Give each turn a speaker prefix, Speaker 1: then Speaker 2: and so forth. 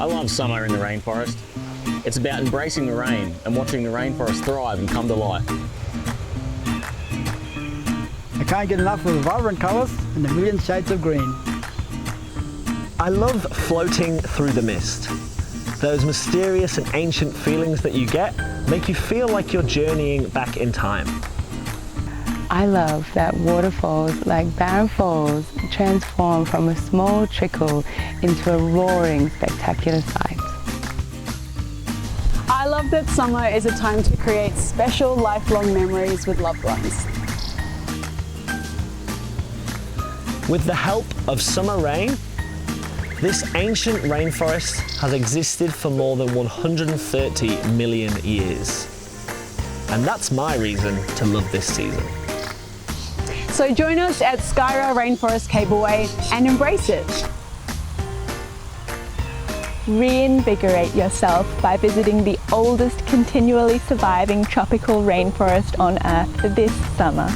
Speaker 1: I love summer in the rainforest. It's about embracing the rain and watching the rainforest thrive and come to life.
Speaker 2: I can't get enough of the vibrant colours and the million shades of green.
Speaker 3: I love floating through the mist. Those mysterious and ancient feelings that you get make you feel like you're journeying back in time.
Speaker 4: I love that waterfalls like Barron Falls transform from a small trickle into a roaring, spectacular sight.
Speaker 5: I love that summer is a time to create special lifelong memories with loved ones.
Speaker 3: With the help of summer rain, this ancient rainforest has existed for more than 130 million years. And that's my reason to love this season.
Speaker 5: So join us at Skyrail Rainforest Cableway and embrace it.
Speaker 6: Reinvigorate yourself by visiting the oldest continually surviving tropical rainforest on Earth this summer.